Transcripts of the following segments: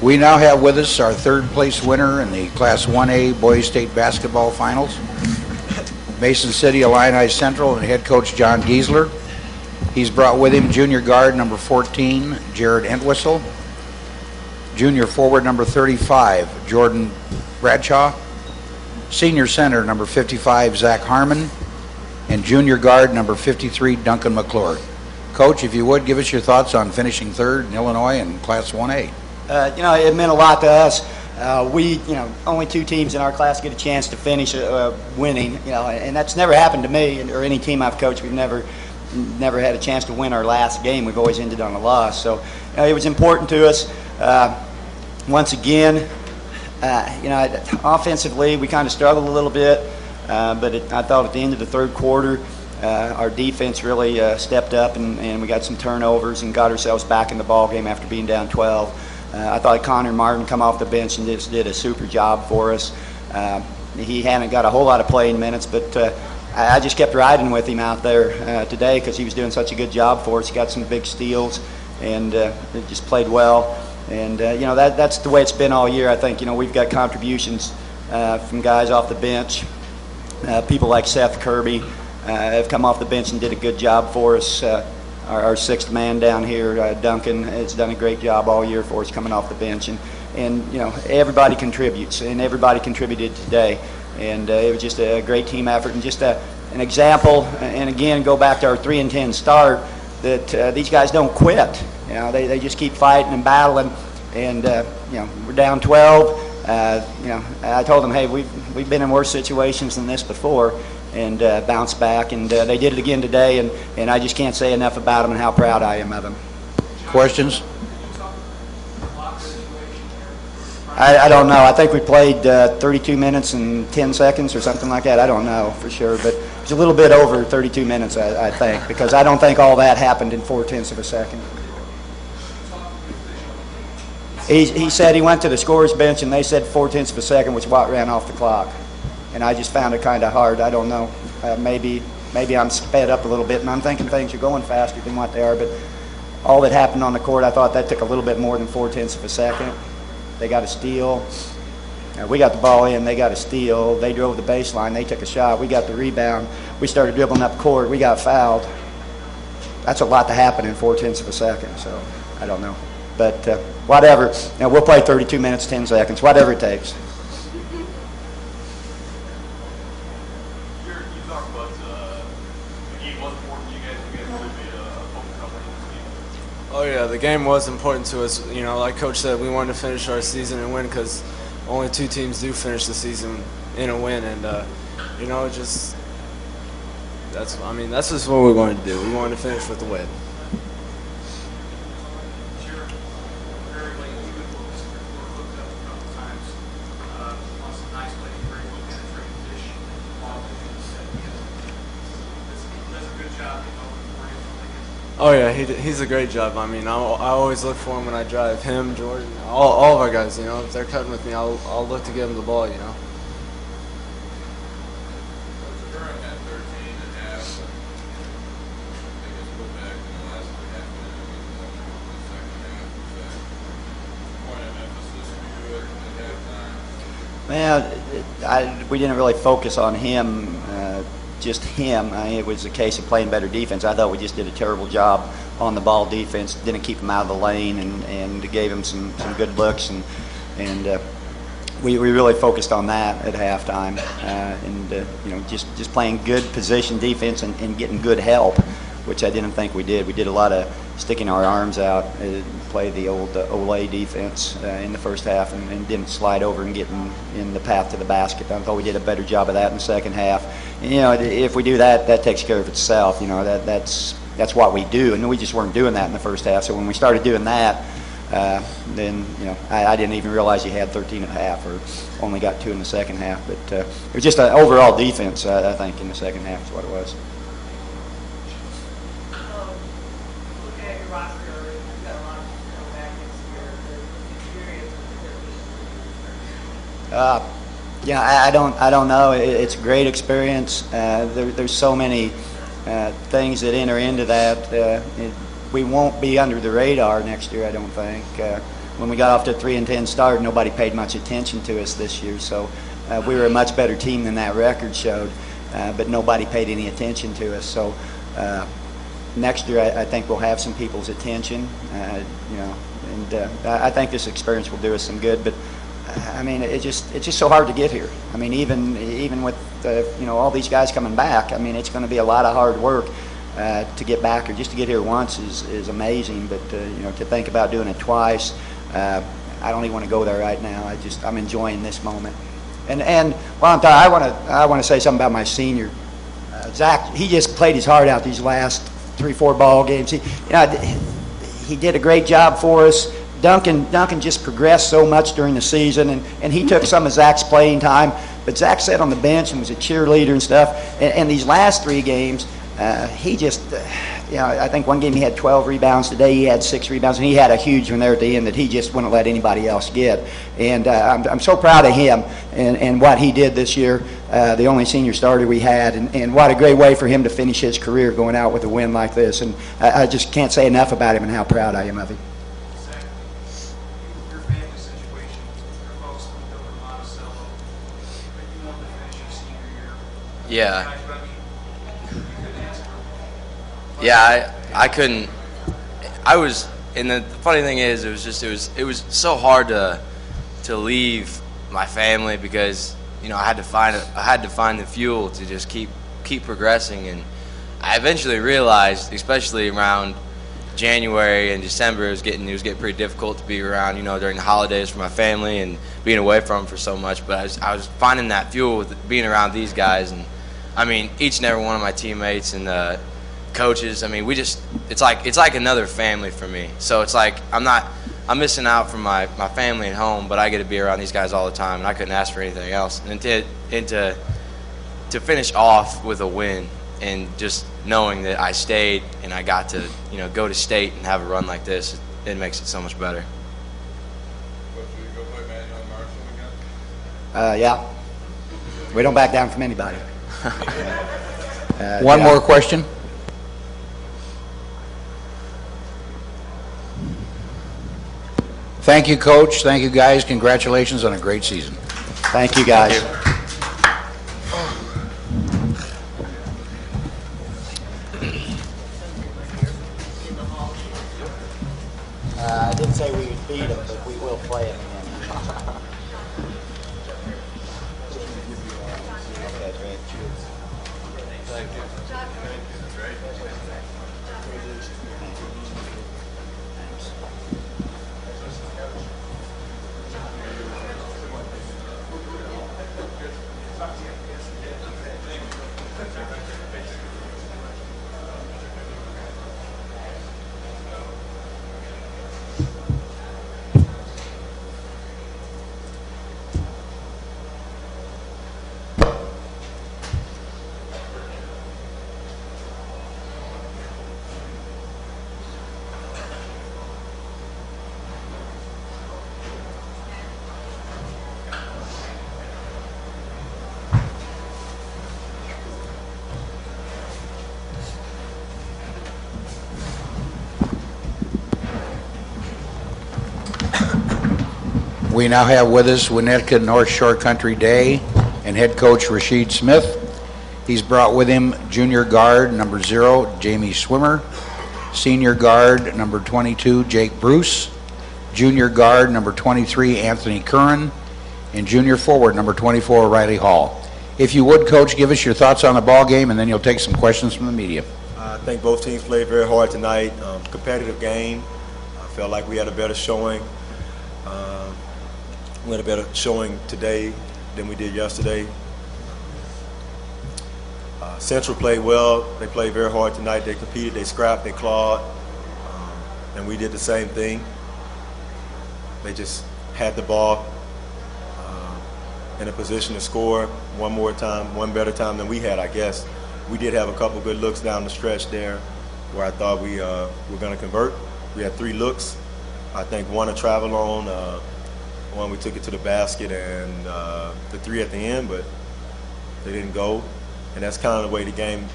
We now have with us our third place winner in the Class 1A Boys State Basketball Finals, Mason City Illini Central, and head coach John Giesler. He's brought with him junior guard number 14, Jared Entwistle, junior forward number 35, Jordan Bradshaw, senior center number 55, Zach Harmon, and junior guard number 53, Duncan McClure. Coach, if you would, give us your thoughts on finishing third in Illinois in Class 1A. It meant a lot to us. Only two teams in our class get a chance to finish winning, and that's never happened to me or any team I've coached. We've never had a chance to win our last game. We've always ended on a loss. So it was important to us. Once again, offensively, we kind of struggled a little bit, but I thought at the end of the third quarter, our defense really stepped up, and we got some turnovers and got ourselves back in the ball game after being down 12. I thought Connor Martin come off the bench and just did a super job for us. He hadn't got a whole lot of playing minutes, but I just kept riding with him out there today because he was doing such a good job for us. He got some big steals and just played well. And, that's the way it's been all year. I think, we've got contributions from guys off the bench. People like Seth Kirby have come off the bench and did a good job for us. Our sixth man down here, Duncan, has done a great job all year for us coming off the bench. And everybody contributes, and everybody contributed today. And it was just a great team effort and just an example. And, again, go back to our 3-10 start that these guys don't quit. They just keep fighting and battling. And, we're down 12. I told them, hey, we've been in worse situations than this before, and bounced back, and they did it again today, and I just can't say enough about them and how proud I am of them. Questions? I don't know. I think we played 32 minutes and 10 seconds or something like that. I don't know for sure, but it's a little bit over 32 minutes, I think, because I don't think all that happened in 0.4 of a second. He said he went to the scorer's bench, and they said 0.4 of a second was what ran off the clock. And I just found it kind of hard. I don't know. Maybe I'm sped up a little bit, and I'm thinking things are going faster than what they are. But all that happened on the court, I thought that took a little bit more than 0.4 of a second. They got a steal. We got the ball in. They got a steal. They drove the baseline. They took a shot. We got the rebound. We started dribbling up court. We got fouled. That's a lot to happen in 0.4 of a second. So I don't know. But whatever. We'll play 32 minutes, 10 seconds, whatever it takes. Oh yeah, the game was important to us. Like Coach said, we wanted to finish our season and win because only two teams do finish the season in a win, and that's just what we wanted to do. We wanted to finish with the win. Oh yeah, he's a great job. I always look for him when I drive. Him, Jordan, all of our guys. If they're cutting with me, I'll look to give them the ball. We didn't really focus on him. Just him. It was a case of playing better defense. I thought we just did a terrible job on the ball defense. Didn't keep him out of the lane and gave him some good looks, and we really focused on that at halftime. Just playing good position defense and getting good help, which I didn't think we did. We did a lot of sticking our arms out, play the old Olay defense in the first half, and didn't slide over and get in the path to the basket. I thought we did a better job of that in the second half. And, if we do that, that takes care of itself. That's what we do, and we just weren't doing that in the first half. So when we started doing that, then I didn't even realize you had 13 at half, or only got 2 in the second half. But it was just an overall defense, I think, in the second half is what it was. I don't know. It's a great experience. There's so many things that enter into that. We won't be under the radar next year, I don't think. when we got off to a 3-10 start, nobody paid much attention to us this year. So we were a much better team than that record showed, but nobody paid any attention to us. So next year, I think we'll have some people's attention, and I think this experience will do us some good. But I mean, it's just so hard to get here. I mean, even with all these guys coming back, I mean, it's going to be a lot of hard work to get back, or just to get here once is amazing. But to think about doing it twice, I don't even want to go there right now. I'm enjoying this moment. And while I'm talking, I want to say something about my senior, Zach. He just played his heart out these last 3-4 ball games. He did a great job for us. Duncan just progressed so much during the season, and he took some of Zach's playing time. But Zach sat on the bench and was a cheerleader and stuff. And these last 3 games, he just, I think one game he had 12 rebounds. Today he had 6 rebounds, and he had a huge one there at the end that he just wouldn't let anybody else get. And I'm so proud of him and what he did this year, the only senior starter we had, and what a great way for him to finish his career going out with a win like this. And I just can't say enough about him and how proud I am of him. Yeah. Yeah, I couldn't. And the funny thing is, it was so hard to leave my family, because I had to find the fuel to just keep progressing. And I eventually realized, especially around January and December, it was getting pretty difficult to be around, during the holidays for my family and being away from them for so much. But I was finding that fuel with being around these guys. And I mean, each and every one of my teammates and coaches, I mean, it's like another family for me. So it's like I'm missing out from my family at home, but I get to be around these guys all the time, and I couldn't ask for anything else. And to finish off with a win, and just knowing that I stayed and I got to go to state and have a run like this, it makes it so much better. Yeah, we don't back down from anybody. One more question. Thank you, Coach. Thank you, guys. Congratulations on a great season. Thank you, guys. Thank you. I didn't say we would beat them, but we will play them again. We now have with us Winnetka North Shore Country Day and head coach Rasheed Smith. He's brought with him junior guard number 0, Jamie Swimmer, senior guard number 22, Jake Bruce, junior guard number 23, Anthony Curran, and junior forward number 24, Riley Hall. If you would, Coach, give us your thoughts on the ball game, and then you'll take some questions from the media. I think both teams played very hard tonight. Competitive game. I felt like we had a better showing. We had a better showing today than we did yesterday. Central played well. They played very hard tonight. They competed, they scrapped, they clawed, and we did the same thing. They just had the ball in a position to score one more time, one better time than we had, I guess. We did have a couple good looks down the stretch there where I thought we were going to convert. We had 3 looks. I think one a travel on, one we took it to the basket, and the 3 at the end, but they didn't go. And that's kind of the way the game,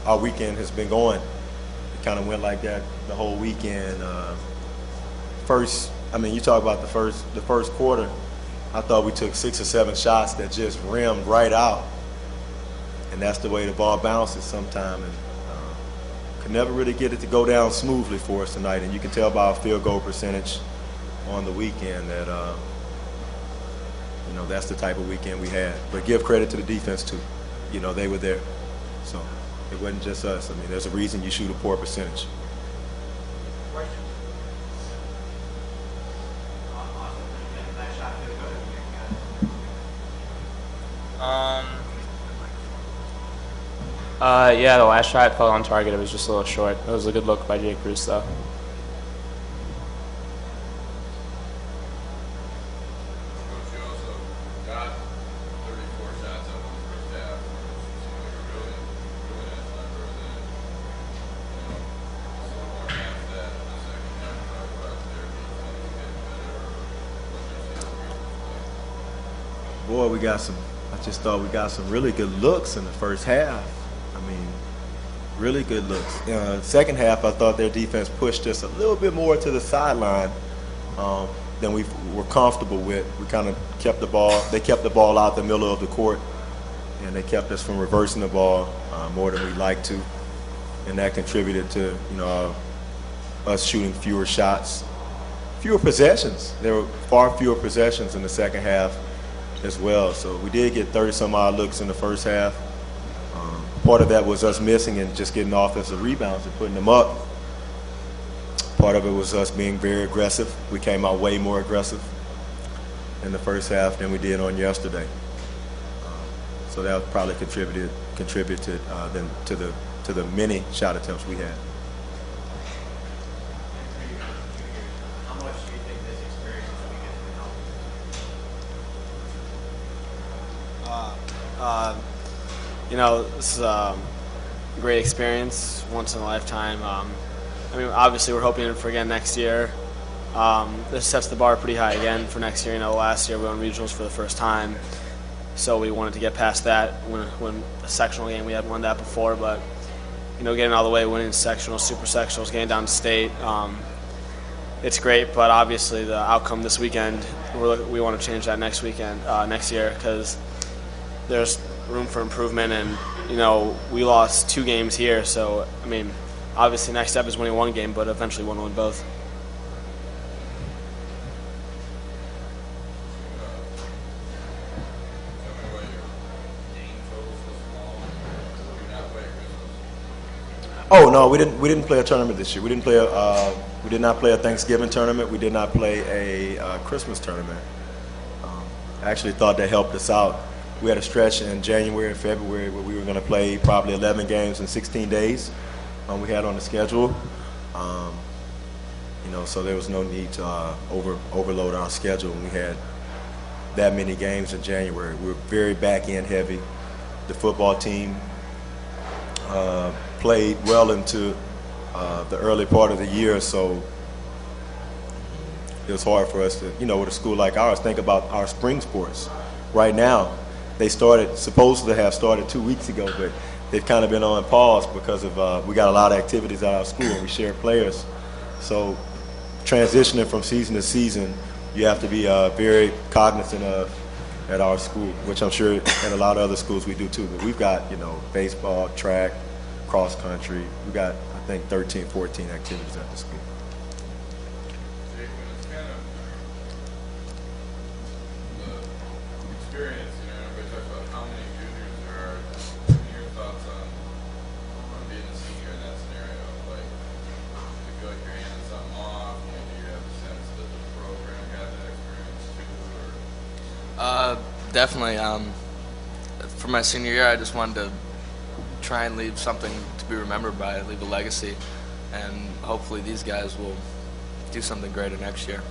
our weekend has been going. It kind of went like that the whole weekend. First I mean, you talk about the first quarter. I thought we took 6 or 7 shots that just rimmed right out, and that's the way the ball bounces sometimes. And could never really get it to go down smoothly for us tonight. And you can tell by our field goal percentage on the weekend that that's the type of weekend we had. But give credit to the defense too. They were there, so it wasn't just us. I mean, there's a reason you shoot a poor percentage. Yeah, the last shot fell on target. It was just a little short. It was a good look by Jake Bruce, though. Boy, I just thought we got some really good looks in the first half. I mean, really good looks. Second half, I thought their defense pushed us a little bit more to the sideline than we were comfortable with. We kind of kept the ball. They kept the ball out the middle of the court, and they kept us from reversing the ball more than we'd like to, and that contributed to us shooting fewer shots, fewer possessions. There were far fewer possessions in the second half as well. So we did get 30-some odd looks in the first half. Part of that was us missing and just getting offensive rebounds and putting them up. Part of it was us being very aggressive. We came out way more aggressive in the first half than we did on yesterday. So that probably contributed then to the many shot attempts we had. How much do you think this experience will be getting to help? This is a great experience, once in a lifetime. Obviously we're hoping for again next year. This sets the bar pretty high again for next year. Last year we won regionals for the first time, so we wanted to get past that. When the sectional game, we had won that before, but getting all the way, winning sectionals, super sectionals, getting down to state, it's great. But obviously the outcome this weekend, we want to change that next year, because there's room for improvement, and we lost 2 games here, so obviously next step is winning 1 game, but eventually want to win both. Oh no, we didn't play a tournament this year. We did not play a Thanksgiving tournament. We did not play a Christmas tournament. I actually thought that helped us out. We had a stretch in January and February where we were going to play probably 11 games in 16 days. We had on the schedule, so there was no need to overload our schedule. We had that many games in January. We were very back-end heavy. The football team played well into the early part of the year, so it was hard for us to, with a school like ours, think about our spring sports. Right now, they supposed to have started 2 weeks ago, but they've kind of been on pause because of we got a lot of activities at our school and we share players. So transitioning from season to season, you have to be very cognizant of at our school, which I'm sure at a lot of other schools we do too. But we've got, baseball, track, cross country. We've got, I think, 13, 14 activities at the school. It's kind of the experience, everybody talks about how many juniors there are. Your thoughts on being a senior in that scenario? Like, do you feel like you're handing something off? Do you have a sense that the program got that experience too? Definitely. For my senior year, I just wanted to try and leave something to be remembered by, leave a legacy, and hopefully these guys will do something greater next year.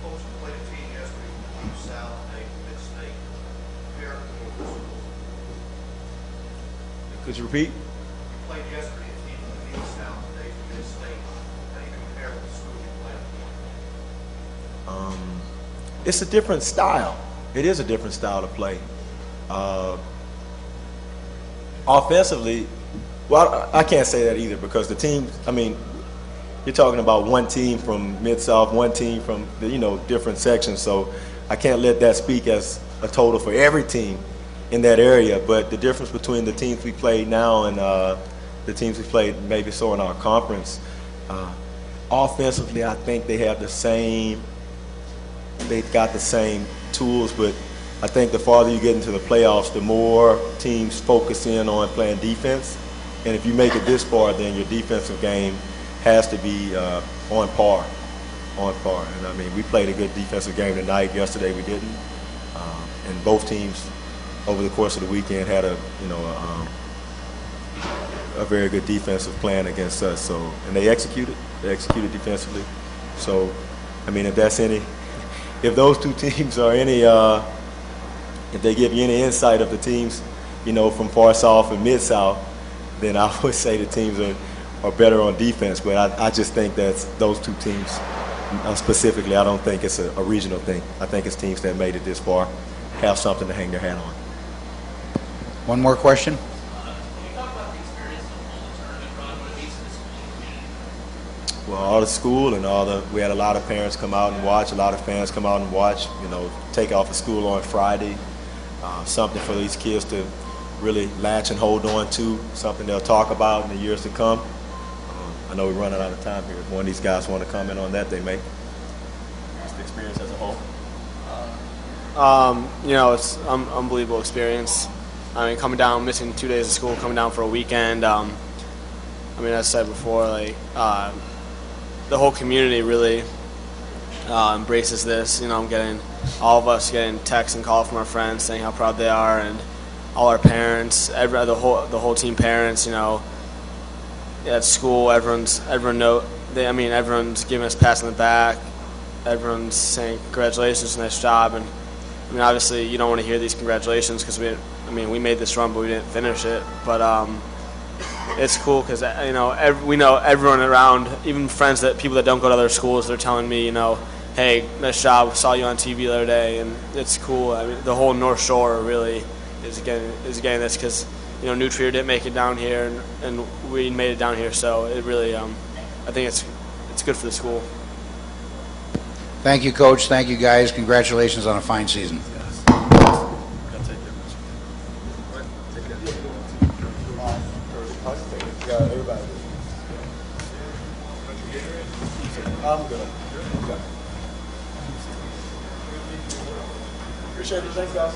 Coach, you played a team yesterday from Deep South, Mid-State. Compare it to what this was. Could you repeat? You played yesterday a team from Deep South, today from Mid-State. How do you compare with the school you played for? It's a different style. It is a different style to play. Offensively, well, I can't say that either because the team, you're talking about one team from Mid-South, one team from the, different sections. So I can't let that speak as a total for every team in that area. But the difference between the teams we played now and the teams we played maybe so in our conference, offensively, I think they have the same. They've got the same tools, but I think the farther you get into the playoffs, the more teams focus in on playing defense. And if you make it this far, then your defensive game has to be on par. And I mean, we played a good defensive game tonight. Yesterday we didn't. And both teams over the course of the weekend had a very good defensive plan against us. So, and they executed defensively. So, I mean, if those two teams are if they give you any insight of the teams, from far south and mid-south, then I would say the teams are better on defense. But I just think that those two teams specifically, I don't think it's a regional thing. I think it's teams that made it this far have something to hang their hat on. One more question? Well, all the school and we had a lot of parents come out and watch, a lot of fans come out and watch, take off of school on Friday. Something for these kids to really latch and hold on to, something they'll talk about in the years to come. I know we're running out of time here. If one of these guys want to comment on that, they may. Just the experience as a whole. It's an unbelievable experience. I mean, coming down, missing 2 days of school, coming down for a weekend. As I said before, the whole community really embraces this. I'm getting all of us getting texts and calls from our friends saying how proud they are, and all our parents, the whole team parents. At school, everyone's giving us pats on the back. Everyone's saying congratulations, nice job, and obviously you don't want to hear these congratulations because we made this run, but we didn't finish it. But it's cool because we know everyone around, even people that don't go to other schools, they're telling me, hey, nice job, saw you on TV the other day, and it's cool. The whole North Shore really is getting this because New Trier didn't make it down here, and we made it down here, so it really I think it's good for the school. Thank you, Coach. Thank you, guys. Congratulations on a fine season. I'm good. Appreciate it. Thanks, guys.